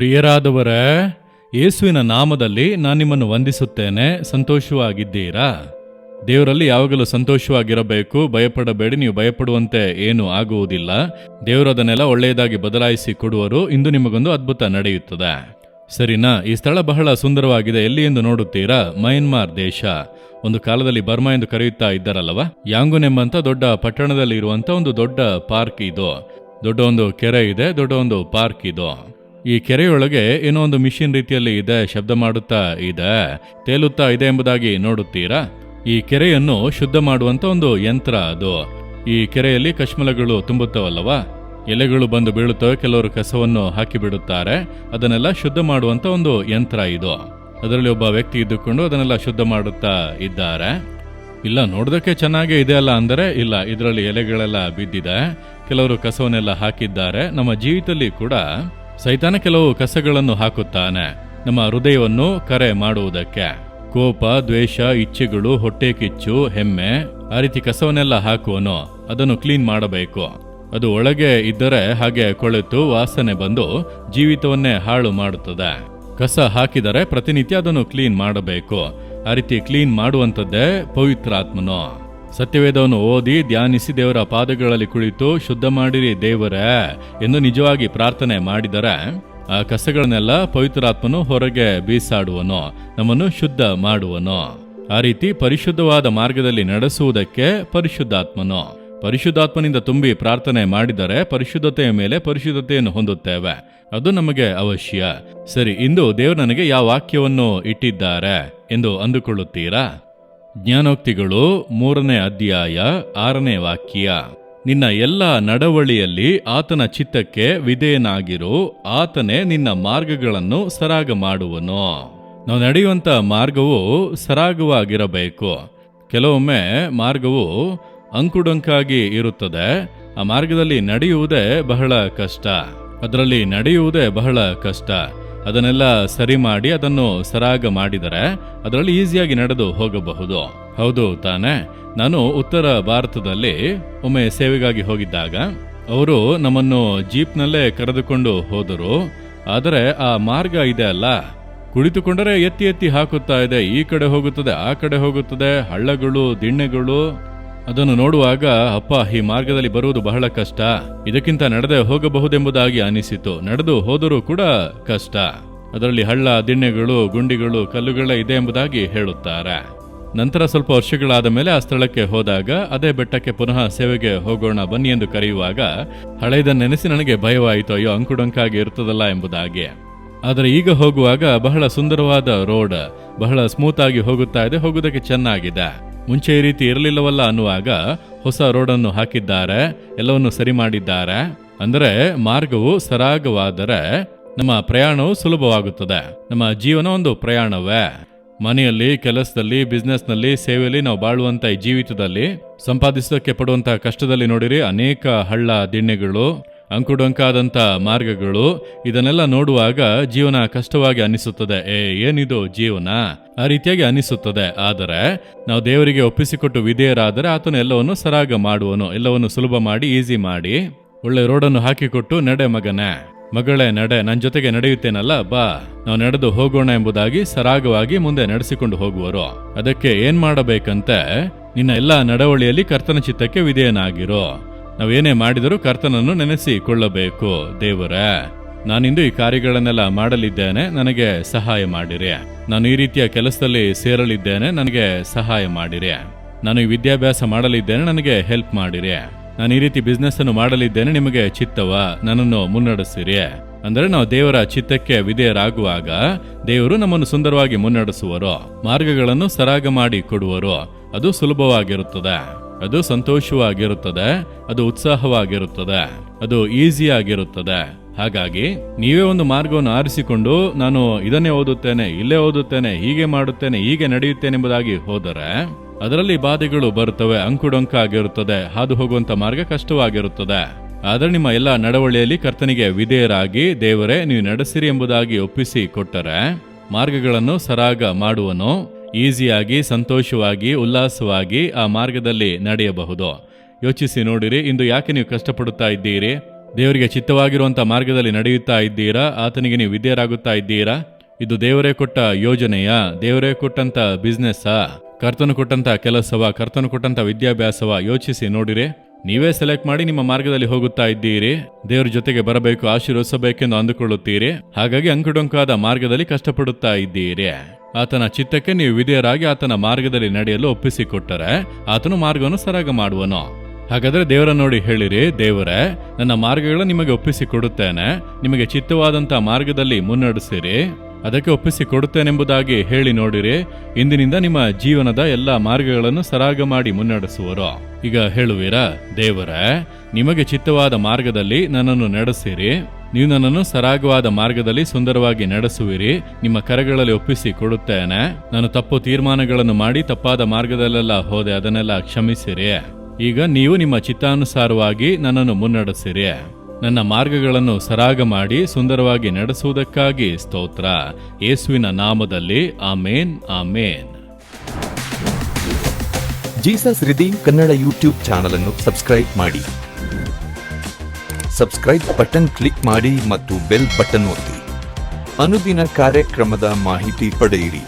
ಪ್ರಿಯರಾದವರೇ, ಯೇಸುವಿನ ನಾಮದಲ್ಲಿ ನಾನು ನಿಮ್ಮನ್ನು ವಂದಿಸುತ್ತೇನೆ. ಸಂತೋಷವಾಗಿದ್ದೀರಾ? ದೇವರಲ್ಲಿ ಯಾವಾಗಲೂ ಸಂತೋಷವಾಗಿರಬೇಕು. ಭಯಪಡಬೇಡಿ, ನೀವು ಭಯಪಡುವಂತೆ ಏನೂ ಆಗುವುದಿಲ್ಲ. ದೇವರು ಅದನ್ನೆಲ್ಲ ಒಳ್ಳೆಯದಾಗಿ ಬದಲಾಯಿಸಿ ಕೊಡುವರು. ಇಂದು ನಿಮಗೊಂದು ಅದ್ಭುತ ನಡೆಯುತ್ತದೆ. ಸರಿನಾ? ಈ ಸ್ಥಳ ಬಹಳ ಸುಂದರವಾಗಿದೆ. ಎಲ್ಲಿ ಎಂದು ನೋಡುತ್ತೀರಾ? ಮಯನ್ಮಾರ್ ದೇಶ. ಒಂದು ಕಾಲದಲ್ಲಿ ಬರ್ಮಾ ಎಂದು ಕರೆಯುತ್ತಾ ಇದ್ದಾರಲ್ಲವ. ಯಾಂಗುನ್ ಎಂಬಂತ ದೊಡ್ಡ ಪಟ್ಟಣದಲ್ಲಿ ಇರುವಂತ ಒಂದು ದೊಡ್ಡ ಪಾರ್ಕ್ ಇದು. ದೊಡ್ಡ ಒಂದು ಕೆರೆ ಇದೆ, ದೊಡ್ಡ ಒಂದು ಪಾರ್ಕ್ ಇದು. ಈ ಕೆರೆಯೊಳಗೆ ಏನೋ ಒಂದು ಮಿಷಿನ್ ರೀತಿಯಲ್ಲಿ ಇದೆ, ಶಬ್ದ ಮಾಡುತ್ತಾ ಇದೆ, ತೇಲುತ್ತಾ ಇದೆ ಎಂಬುದಾಗಿ ನೋಡುತ್ತೀರಾ? ಈ ಕೆರೆಯನ್ನು ಶುದ್ಧ ಮಾಡುವಂತ ಒಂದು ಯಂತ್ರ ಅದು. ಈ ಕೆರೆಯಲ್ಲಿ ಕಶ್ಮಲಗಳು ತುಂಬುತ್ತವಲ್ಲವ, ಎಲೆಗಳು ಬಂದು ಬೀಳುತ್ತವೆ, ಕೆಲವರು ಕಸವನ್ನು ಹಾಕಿ ಬಿಡುತ್ತಾರೆ. ಅದನ್ನೆಲ್ಲ ಶುದ್ಧ ಮಾಡುವಂತ ಒಂದು ಯಂತ್ರ ಇದು. ಅದರಲ್ಲಿ ಒಬ್ಬ ವ್ಯಕ್ತಿ ಇದ್ದುಕೊಂಡು ಅದನ್ನೆಲ್ಲ ಶುದ್ಧ ಮಾಡುತ್ತಾ ಇದ್ದಾರೆ. ಇಲ್ಲ, ನೋಡೋದಕ್ಕೆ ಚೆನ್ನಾಗೇ ಇದೆ ಅಲ್ಲ ಅಂದರೆ ಇಲ್ಲ, ಇದರಲ್ಲಿ ಎಲೆಗಳೆಲ್ಲ ಬಿದ್ದಿದೆ, ಕೆಲವರು ಕಸವನ್ನೆಲ್ಲ ಹಾಕಿದ್ದಾರೆ. ನಮ್ಮ ಜೀವಿತದಲ್ಲಿ ಕೂಡ ಸೈತಾನ ಕೆಲವು ಕಸಗಳನ್ನು ಹಾಕುತ್ತಾನೆ, ನಮ್ಮ ಹೃದಯವನ್ನು ಕರೆ ಮಾಡುವುದಕ್ಕೆ. ಕೋಪ, ದ್ವೇಷ, ಇಚ್ಛೆಗಳು, ಹೊಟ್ಟೆ ಕಿಚ್ಚು, ಹೆಮ್ಮೆ, ಆ ರೀತಿ ಕಸವನ್ನೆಲ್ಲ ಹಾಕುವನು. ಅದನ್ನು ಕ್ಲೀನ್ ಮಾಡಬೇಕು. ಅದು ಒಳಗೆ ಇದ್ದರೆ ಹಾಗೆ ಕೊಳೆತು ವಾಸನೆ ಬಂದು ಜೀವಿತವನ್ನೇ ಹಾಳು ಮಾಡುತ್ತದೆ. ಕಸ ಹಾಕಿದರೆ ಪ್ರತಿನಿತ್ಯ ಅದನ್ನು ಕ್ಲೀನ್ ಮಾಡಬೇಕು. ಆ ರೀತಿ ಕ್ಲೀನ್ ಮಾಡುವಂಥದ್ದೇ ಪವಿತ್ರಾತ್ಮನು. ಸತ್ಯವೇದವನ್ನು ಓದಿ ಧ್ಯಾನಿಸಿ ದೇವರ ಪಾದಗಳಲ್ಲಿ ಕುಳಿತು ಶುದ್ಧ ಮಾಡಿರಿ ದೇವರೇ ಎಂದು ನಿಜವಾಗಿ ಪ್ರಾರ್ಥನೆ ಮಾಡಿದರೆ ಆ ಕಸಗಳನ್ನೆಲ್ಲ ಪವಿತ್ರಾತ್ಮನು ಹೊರಗೆ ಬೀಸಾಡುವನು, ನಮ್ಮನ್ನು ಶುದ್ಧ ಮಾಡುವನು. ಆ ರೀತಿ ಪರಿಶುದ್ಧವಾದ ಮಾರ್ಗದಲ್ಲಿ ನಡೆಸುವುದಕ್ಕೆ ಪರಿಶುದ್ಧಾತ್ಮನು. ಪರಿಶುದ್ಧಾತ್ಮನಿಂದ ತುಂಬಿ ಪ್ರಾರ್ಥನೆ ಮಾಡಿದರೆ ಪರಿಶುದ್ಧತೆಯ ಮೇಲೆ ಪರಿಶುದ್ಧತೆಯನ್ನು ಹೊಂದುತ್ತೇವೆ. ಅದು ನಮಗೆ ಅವಶ್ಯ. ಸರಿ, ಇಂದು ದೇವರು ನನಗೆ ಯಾವ ವಾಕ್ಯವನ್ನು ಇಟ್ಟಿದ್ದಾರೆ ಎಂದು ಅಂದುಕೊಳ್ಳುತ್ತೀರಾ? ಜ್ಞಾನೋಕ್ತಿಗಳು 3ನೇ ಅಧ್ಯಾಯ 6ನೇ ವಾಕ್ಯ. ನಿನ್ನ ಎಲ್ಲ ನಡವಳಿಯಲ್ಲಿ ಆತನ ಚಿತ್ತಕ್ಕೆ ವಿಧೇಯನಾಗಿರು, ಆತನೇ ನಿನ್ನ ಮಾರ್ಗಗಳನ್ನು ಸರಾಗ ಮಾಡುವನು. ನಾವು ನಡೆಯುವಂತ ಮಾರ್ಗವು ಸರಾಗವಾಗಿರಬೇಕು. ಕೆಲವೊಮ್ಮೆ ಮಾರ್ಗವು ಅಂಕುಡೊಂಕಾಗಿ ಇರುತ್ತದೆ. ಆ ಮಾರ್ಗದಲ್ಲಿ ನಡೆಯುವುದೇ ಬಹಳ ಕಷ್ಟ. ಅದರಲ್ಲಿ ನಡೆಯುವುದೇ ಬಹಳ ಕಷ್ಟ. ಅದನ್ನೆಲ್ಲ ಸರಿ ಮಾಡಿ ಅದನ್ನು ಸರಾಗ ಮಾಡಿದರೆ ಅದರಲ್ಲಿ ಈಸಿಯಾಗಿ ನಡೆದು ಹೋಗಬಹುದು. ಹೌದು ತಾನೇ? ನಾನು ಉತ್ತರ ಭಾರತದಲ್ಲಿ ಒಮ್ಮೆ ಸೇವೆಗಾಗಿ ಹೋಗಿದ್ದಾಗ ಅವರು ನಮ್ಮನ್ನು ಜೀಪ್ನಲ್ಲೇ ಕರೆದುಕೊಂಡು ಹೋದರು. ಆದರೆ ಆ ಮಾರ್ಗ ಇದೆ ಅಲ್ಲ, ಕುಳಿತುಕೊಂಡರೆ ಎತ್ತಿ ಎತ್ತಿ ಹಾಕುತ್ತಾ ಇದೆ. ಈ ಕಡೆ ಹೋಗುತ್ತದೆ, ಆ ಕಡೆ ಹೋಗುತ್ತದೆ, ಹಳ್ಳಗಳು, ದಿಣ್ಣೆಗಳು. ಅದನ್ನು ನೋಡುವಾಗ ಅಪ್ಪ, ಈ ಮಾರ್ಗದಲ್ಲಿ ಬರುವುದು ಬಹಳ ಕಷ್ಟ, ಇದಕ್ಕಿಂತ ನಡೆದೇ ಹೋಗಬಹುದೆಂಬುದಾಗಿ ಅನಿಸಿತು. ನಡೆದು ಹೋದರೂ ಕೂಡ ಕಷ್ಟ. ಅದರಲ್ಲಿ ಹಳ್ಳ, ದಿಣ್ಣೆಗಳು, ಗುಂಡಿಗಳು, ಕಲ್ಲುಗಳೇ ಇದೆ ಎಂಬುದಾಗಿ ಹೇಳುತ್ತಾರೆ. ನಂತರ ಸ್ವಲ್ಪ ವರ್ಷಗಳಾದ ಮೇಲೆ ಆ ಸ್ಥಳಕ್ಕೆ ಹೋದಾಗ ಅದೇ ಬೆಟ್ಟಕ್ಕೆ ಪುನಃ ಸೇವೆಗೆ ಹೋಗೋಣ ಬನ್ನಿ ಎಂದು ಕರೆಯುವಾಗ ಹಳೆಯದನ್ನು ನೆನೆಸಿ ನನಗೆ ಭಯವಾಯಿತು. ಅಯ್ಯೋ, ಅಂಕುಡೊಂಕಾಗಿ ಇರ್ತದಲ್ಲ ಎಂಬುದಾಗಿ. ಆದರೆ ಈಗ ಹೋಗುವಾಗ ಬಹಳ ಸುಂದರವಾದ ರೋಡ್, ಬಹಳ ಸ್ಮೂತ್ ಆಗಿ ಹೋಗುತ್ತಾ ಇದೆ, ಹೋಗುವುದಕ್ಕೆ ಚೆನ್ನಾಗಿದೆ. ಮುಂಚೆ ಈ ರೀತಿ ಇರಲಿಲ್ಲವಲ್ಲ ಅನ್ನುವಾಗ ಹೊಸ ರೋಡನ್ನು ಹಾಕಿದ್ದಾರೆ, ಎಲ್ಲವನ್ನು ಸರಿ ಮಾಡಿದ್ದಾರೆ. ಅಂದರೆ ಮಾರ್ಗವು ಸರಾಗವಾದರೆ ನಮ್ಮ ಪ್ರಯಾಣವು ಸುಲಭವಾಗುತ್ತದೆ. ನಮ್ಮ ಜೀವನ ಒಂದು ಪ್ರಯಾಣವೇ. ಮನೆಯಲ್ಲಿ, ಕೆಲಸದಲ್ಲಿ, ಬಿಸ್ನೆಸ್ನಲ್ಲಿ, ಸೇವೆಯಲ್ಲಿ ನಾವು ಬಾಳುವಂತ ಈ ಜೀವಿತದಲ್ಲಿ ಸಂಪಾದಿಸೋದಕ್ಕೆ ಪಡುವಂತಹ ಕಷ್ಟದಲ್ಲಿ ನೋಡಿರಿ, ಅನೇಕ ಹಳ್ಳ, ದಿಣ್ಣೆಗಳು, ಅಂಕುಡೊಂಕಾದಂಥ ಮಾರ್ಗಗಳು. ಇದನ್ನೆಲ್ಲ ನೋಡುವಾಗ ಜೀವನ ಕಷ್ಟವಾಗಿ ಅನಿಸುತ್ತದೆ. ಏನಿದು ಜೀವನ, ಆ ರೀತಿಯಾಗಿ ಅನಿಸುತ್ತದೆ. ಆದರೆ ನಾವು ದೇವರಿಗೆ ಒಪ್ಪಿಸಿಕೊಟ್ಟು ವಿಧೇಯರಾದರೆ ಆತನು ಎಲ್ಲವನ್ನು ಸರಾಗ ಮಾಡುವನು. ಎಲ್ಲವನ್ನು ಸುಲಭ ಮಾಡಿ, ಈಸಿ ಮಾಡಿ, ಒಳ್ಳೆ ರೋಡನ್ನು ಹಾಕಿಕೊಟ್ಟು ನಡೆ ಮಗನೇ, ಮಗಳೇ ನಡೆ, ನನ್ನ ಜೊತೆಗೆ ನಡೆಯುತ್ತೇನಲ್ಲ, ಬಾ ನಾವು ನಡೆದು ಹೋಗೋಣ ಎಂಬುದಾಗಿ ಸರಾಗವಾಗಿ ಮುಂದೆ ನಡೆಸಿಕೊಂಡು ಹೋಗುವರು. ಅದಕ್ಕೆ ಏನ್ ಮಾಡಬೇಕಂತೆ? ನಿನ್ನ ಎಲ್ಲ ನಡವಳಿಯಲ್ಲಿ ಕರ್ತನ ಚಿತ್ತಕ್ಕೆ ವಿಧೇಯನಾಗಿರೋ. ನಾವೇನೇ ಮಾಡಿದರೂ ಕರ್ತನನ್ನು ನೆನೆಸಿಕೊಳ್ಳಬೇಕು. ದೇವರೇ, ನಾನಿಂದು ಈ ಕಾರ್ಯಗಳನ್ನೆಲ್ಲ ಮಾಡಲಿದ್ದೇನೆ, ನನಗೆ ಸಹಾಯ ಮಾಡಿರಿ. ನಾನು ಈ ರೀತಿಯ ಕೆಲಸದಲ್ಲಿ ಸೇರಲಿದ್ದೇನೆ, ನನಗೆ ಸಹಾಯ ಮಾಡಿರಿ. ನಾನು ಈ ವಿದ್ಯಾಭ್ಯಾಸ ಮಾಡಲಿದ್ದೇನೆ, ನನಗೆ ಹೆಲ್ಪ್ ಮಾಡಿರಿ. ನಾನು ಈ ರೀತಿ ಬಿಸ್ನೆಸ್ ಅನ್ನು ಮಾಡಲಿದ್ದೇನೆ, ನಿಮಗೆ ಚಿತ್ತವ, ನನ್ನನ್ನು ಮುನ್ನಡೆಸಿರಿ. ಅಂದರೆ ನಾವು ದೇವರ ಚಿತ್ತಕ್ಕೆ ವಿಧೇಯರಾಗುವಾಗ ದೇವರು ನಮ್ಮನ್ನು ಸುಂದರವಾಗಿ ಮುನ್ನಡೆಸುವರು, ಮಾರ್ಗಗಳನ್ನು ಸರಾಗ ಮಾಡಿ ಕೊಡುವರು. ಅದು ಸುಲಭವಾಗಿರುತ್ತದೆ, ಅದು ಸಂತೋಷವಾಗಿರುತ್ತದೆ, ಅದು ಉತ್ಸಾಹವಾಗಿರುತ್ತದೆ, ಅದು ಈಸಿಯಾಗಿರುತ್ತದೆ. ಹಾಗಾಗಿ ನೀವೇ ಒಂದು ಮಾರ್ಗವನ್ನು ಆರಿಸಿಕೊಂಡು ನಾನು ಇದನ್ನೇ ಓದುತ್ತೇನೆ, ಇಲ್ಲೇ ಓದುತ್ತೇನೆ, ಹೀಗೆ ಮಾಡುತ್ತೇನೆ, ಹೀಗೆ ನಡೆಯುತ್ತೇನೆ ಎಂಬುದಾಗಿ ಹೋದರೆ ಅದರಲ್ಲಿ ಬಾಧೆಗಳು ಬರುತ್ತವೆ, ಅಂಕುಡೊಂಕ ಆಗಿರುತ್ತದೆ, ಹಾದು ಹೋಗುವಂತ ಮಾರ್ಗ ಕಷ್ಟವಾಗಿರುತ್ತದೆ. ಆದರೆ ನಿಮ್ಮ ಎಲ್ಲ ನಡವಳಿಯಲ್ಲಿ ಕರ್ತನಿಗೆ ವಿಧೇಯರಾಗಿ ದೇವರೇ ನೀವು ನಡೆಸಿರಿ ಎಂಬುದಾಗಿ ಒಪ್ಪಿಸಿ ಕೊಟ್ಟರೆ ಮಾರ್ಗಗಳನ್ನು ಸರಾಗ ಮಾಡುವನು. ಈಸಿಯಾಗಿ, ಸಂತೋಷವಾಗಿ, ಉಲ್ಲಾಸವಾಗಿ ಆ ಮಾರ್ಗದಲ್ಲಿ ನಡೆಯಬಹುದು. ಯೋಚಿಸಿ ನೋಡಿರಿ, ಇಂದು ಯಾಕೆ ನೀವು ಕಷ್ಟಪಡುತ್ತಾ ಇದ್ದೀರಿ? ದೇವರಿಗೆ ಚಿತ್ತವಾಗಿರುವಂಥ ಮಾರ್ಗದಲ್ಲಿ ನಡೆಯುತ್ತಾ ಇದ್ದೀರಾ? ಆತನಿಗೆ ನೀವು ವಿಧೇಯರಾಗುತ್ತಾ ಇದ್ದೀರಾ? ಇದು ದೇವರೇ ಕೊಟ್ಟ ಯೋಜನೆಯಾ? ದೇವರೇ ಕೊಟ್ಟಂತ ಬಿಸ್ನೆಸ್ಸಾ? ಕರ್ತನು ಕೊಟ್ಟಂತ ಕೆಲಸವ? ಕರ್ತನು ಕೊಟ್ಟಂತ ವಿದ್ಯಾಭ್ಯಾಸವ? ಯೋಚಿಸಿ ನೋಡಿರಿ. ನೀವೇ ಸೆಲೆಕ್ಟ್ ಮಾಡಿ ನಿಮ್ಮ ಮಾರ್ಗದಲ್ಲಿ ಹೋಗುತ್ತಾ ಇದ್ದೀರಿ. ದೇವರ ಜೊತೆಗೆ ಬರಬೇಕು, ಆಶೀರ್ವದಿಸಬೇಕೆಂದು ಅಂದುಕೊಳ್ಳುತ್ತೀರಿ. ಹಾಗಾಗಿ ಅಂಕುಡೊಂಕಾದ ಮಾರ್ಗದಲ್ಲಿ ಕಷ್ಟಪಡುತ್ತಾ ಇದ್ದೀರಿ. ಆತನ ಚಿತ್ತಕ್ಕೆ ನೀವು ವಿಧೇಯರಾಗಿ ಆತನ ಮಾರ್ಗದಲ್ಲಿ ನಡೆಯಲು ಒಪ್ಪಿಸಿಕೊಟ್ಟರೆ ಆತನು ಮಾರ್ಗವನ್ನು ಸರಾಗ ಮಾಡುವನು. ಹಾಗಾದ್ರೆ ದೇವರ ನೋಡಿ ಹೇಳಿರಿ, ದೇವರೇ, ನನ್ನ ಮಾರ್ಗಗಳನ್ನು ನಿಮಗೆ ಒಪ್ಪಿಸಿಕೊಡುತ್ತೇನೆ, ನಿಮಗೆ ಚಿತ್ತವಾದಂಥ ಮಾರ್ಗದಲ್ಲಿ ಮುನ್ನಡೆಸಿರಿ, ಅದಕ್ಕೆ ಒಪ್ಪಿಸಿಕೊಡುತ್ತೇನೆಂಬುದಾಗಿ ಹೇಳಿ ನೋಡಿರಿ. ಇಂದಿನಿಂದ ನಿಮ್ಮ ಜೀವನದ ಎಲ್ಲ ಮಾರ್ಗಗಳನ್ನು ಸರಾಗ ಮಾಡಿ ಮುನ್ನಡೆಸುವರು. ಈಗ ಹೇಳುವಿರಾ, ದೇವರೇ, ನಿಮಗೆ ಚಿತ್ತವಾದ ಮಾರ್ಗದಲ್ಲಿ ನನ್ನನ್ನು ನಡೆಸಿರಿ, ನೀವು ನನ್ನನ್ನು ಸರಾಗವಾದ ಮಾರ್ಗದಲ್ಲಿ ಸುಂದರವಾಗಿ ನಡೆಸುವಿರಿ, ನಿಮ್ಮ ಕರೆಗಳಲ್ಲಿ ಒಪ್ಪಿಸಿ ಕೊಡುತ್ತೇನೆ. ನಾನು ತಪ್ಪು ತೀರ್ಮಾನಗಳನ್ನು ಮಾಡಿ ತಪ್ಪಾದ ಮಾರ್ಗದಲ್ಲೆಲ್ಲ ಹೋದೆ, ಅದನ್ನೆಲ್ಲ ಕ್ಷಮಿಸಿರಿ. ಈಗ ನೀವು ನಿಮ್ಮ ಚಿತ್ತಾನುಸಾರವಾಗಿ ನನ್ನನ್ನು ಮುನ್ನಡೆಸಿರಿ. ನನ್ನ ಮಾರ್ಗಗಳನ್ನು ಸರಾಗ ಮಾಡಿ ಸುಂದರವಾಗಿ ನಡೆಸುವುದಕ್ಕಾಗಿ ಸ್ತೋತ್ರ. ಯೇಸುವಿನ ನಾಮದಲ್ಲಿ ಆಮೇನ್, ಆಮೇನ್. Jesus redeem Kannada YouTube channel ಅನ್ನು ಸಬ್ಸ್ಕ್ರೈಬ್ ಮಾಡಿ. ಸಬ್ಸ್ಕ್ರೈಬ್ ಬಟನ್ ಕ್ಲಿಕ್ ಮಾಡಿ ಮತ್ತು ಬೆಲ್ ಬಟನ್ ಒತ್ತಿ. ಅನುದಿನ ಕಾರ್ಯಕ್ರಮದ ಮಾಹಿತಿ ಪಡೆಯಿರಿ.